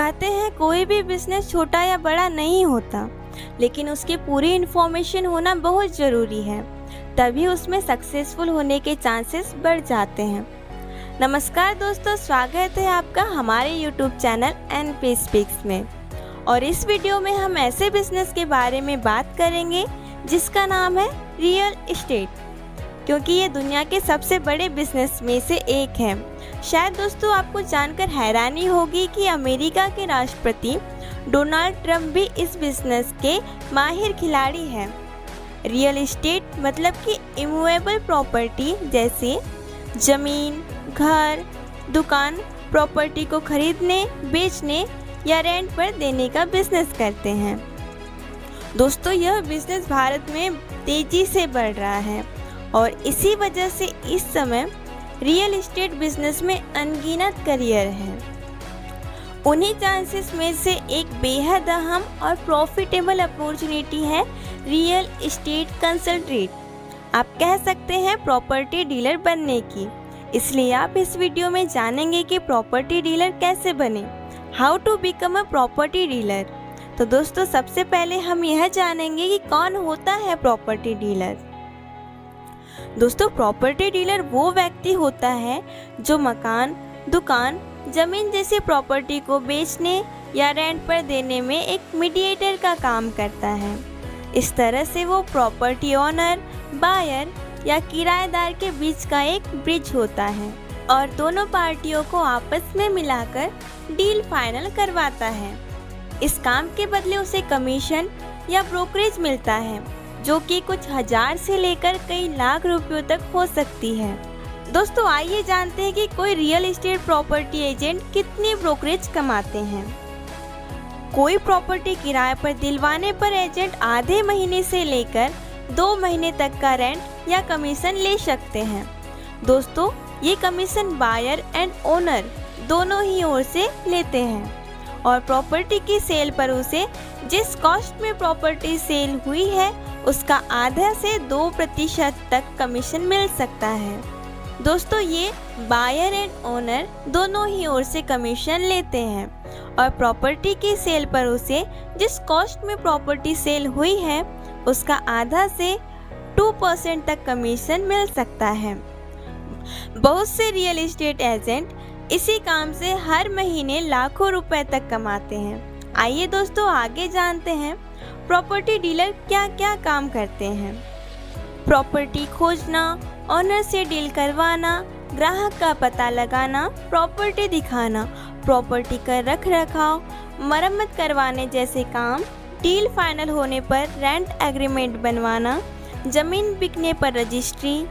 कहते हैं कोई भी बिजनेस छोटा या बड़ा नहीं होता, लेकिन उसकी पूरी इन्फॉर्मेशन होना बहुत ज़रूरी है, तभी उसमें सक्सेसफुल होने के चांसेस बढ़ जाते हैं। नमस्कार दोस्तों, स्वागत है आपका हमारे यूट्यूब चैनल एनपी स्पीक्स में। और इस वीडियो में हम ऐसे बिजनेस के बारे में बात करेंगे जिसका नाम है रियल एस्टेट, क्योंकि ये दुनिया के सबसे बड़े बिजनेस में से एक है। शायद दोस्तों आपको जानकर हैरानी होगी कि अमेरिका के राष्ट्रपति डोनाल्ड ट्रंप भी इस बिजनेस के माहिर खिलाड़ी हैं। रियल एस्टेट मतलब कि इमूवेबल प्रॉपर्टी जैसे ज़मीन, घर, दुकान, प्रॉपर्टी को खरीदने, बेचने या रेंट पर देने का बिजनेस करते हैं। दोस्तों यह बिजनेस भारत में तेज़ी से बढ़ रहा है और इसी वजह से इस समय रियल एस्टेट बिजनेस में अनगिनत करियर हैं। उन्हीं चांसेस में से एक बेहद अहम और प्रॉफिटेबल अपॉर्चुनिटी है रियल एस्टेट कंसल्टेंट। आप कह सकते हैं प्रॉपर्टी डीलर बनने की। इसलिए आप इस वीडियो में जानेंगे कि प्रॉपर्टी डीलर कैसे बने, how to become a property dealer. तो दोस्तों सबसे पहले हम यह जानेंगे कि कौन होता है प्रॉपर्टी डीलर। दोस्तों प्रॉपर्टी डीलर वो व्यक्ति होता है जो मकान, दुकान, जमीन जैसी प्रॉपर्टी को बेचने या रेंट पर देने में एक मीडिएटर का काम करता है। इस तरह से वो प्रॉपर्टी ओनर, बायर या किराएदार के बीच का एक ब्रिज होता है और दोनों पार्टियों को आपस में मिलाकर डील फाइनल करवाता है। इस काम के बदले उसे कमीशन या ब्रोकरेज मिलता है, जो कि कुछ हजार से लेकर कई लाख रुपयों तक हो सकती है। दोस्तों आइए जानते हैं कि कोई रियल एस्टेट प्रॉपर्टी एजेंट कितनी ब्रोकरेज कमाते हैं। कोई प्रॉपर्टी किराए पर दिलवाने पर एजेंट आधे महीने से लेकर 2 महीने तक का रेंट या कमीशन ले सकते हैं। दोस्तों ये कमीशन बायर एंड ओनर दोनों ही ओर से लेते हैं और प्रॉपर्टी की सेल पर उसे जिस कॉस्ट में प्रॉपर्टी सेल हुई है उसका आधा से 2% तक कमीशन मिल सकता है। दोस्तों ये बायर एंड ओनर दोनों ही ओर से कमीशन लेते हैं और प्रॉपर्टी की सेल पर उसे जिस कॉस्ट में प्रॉपर्टी सेल हुई है उसका आधा से 2% तक कमीशन मिल सकता है। बहुत से रियल एस्टेट एजेंट इसी काम से हर महीने लाखों रुपए तक कमाते हैं। आइए दोस्तों आगे जानते हैं प्रॉपर्टी डीलर क्या क्या काम करते हैं। प्रॉपर्टी खोजना, ओनर से डील करवाना, ग्राहक का पता लगाना, प्रॉपर्टी दिखाना, प्रॉपर्टी का रख रखाव, मरम्मत करवाने जैसे काम, डील फाइनल होने पर रेंट एग्रीमेंट बनवाना, जमीन बिकने पर रजिस्ट्री,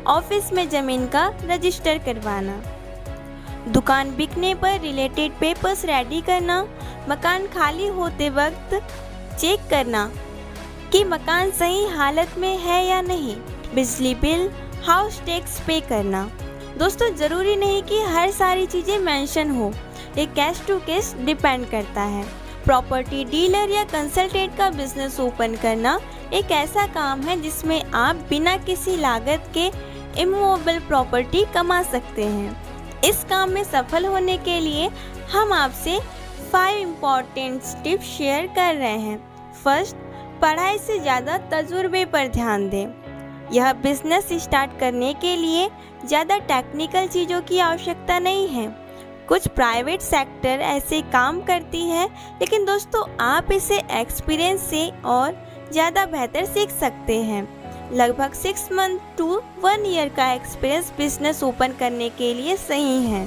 ऑफिस में जमीन का रजिस्टर करवाना, दुकान बिकने पर रिलेटेड पेपर्स रेडी करना, मकान खाली होते वक्त चेक करना कि मकान सही हालत में है या नहीं, बिजली बिल, हाउस टैक्स पे करना। दोस्तों ज़रूरी नहीं कि हर सारी चीज़ें मेंशन हो, ये केस टू केस डिपेंड करता है। प्रॉपर्टी डीलर या कंसल्टेंट का बिजनेस ओपन करना एक ऐसा काम है जिसमें आप बिना किसी लागत के इमूवेबल प्रॉपर्टी कमा सकते हैं। इस काम में सफल होने के लिए हम आपसे 5 इम्पॉर्टेंट टिप्स शेयर कर रहे हैं। फर्स्ट, पढ़ाई से ज़्यादा तजुर्बे पर ध्यान दें। यह बिजनेस स्टार्ट करने के लिए ज़्यादा टेक्निकल चीज़ों की आवश्यकता नहीं है। कुछ प्राइवेट सेक्टर ऐसे काम करती है, लेकिन दोस्तों आप इसे एक्सपीरियंस से और ज़्यादा बेहतर सीख सकते हैं। लगभग 6 मंथ टू 1 ईयर का एक्सपीरियंस बिजनेस ओपन करने के लिए सही है।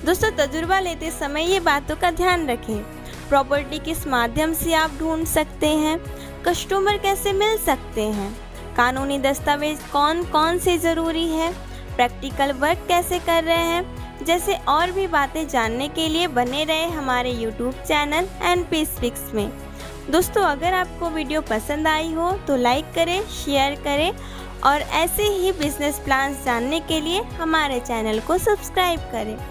दोस्तों तजुर्बा लेते समय ये बातों का ध्यान रखें। प्रॉपर्टी किस माध्यम से आप ढूंढ सकते हैं, कस्टमर कैसे मिल सकते हैं, कानूनी दस्तावेज कौन कौन से ज़रूरी है, प्रैक्टिकल वर्क कैसे कर रहे हैं, जैसे और भी बातें जानने के लिए बने रहे हमारे यूट्यूब चैनल एनपी स्पीक्स में। दोस्तों अगर आपको वीडियो पसंद आई हो तो लाइक करें, शेयर करें और ऐसे ही बिजनेस प्लान्स जानने के लिए हमारे चैनल को सब्सक्राइब करें।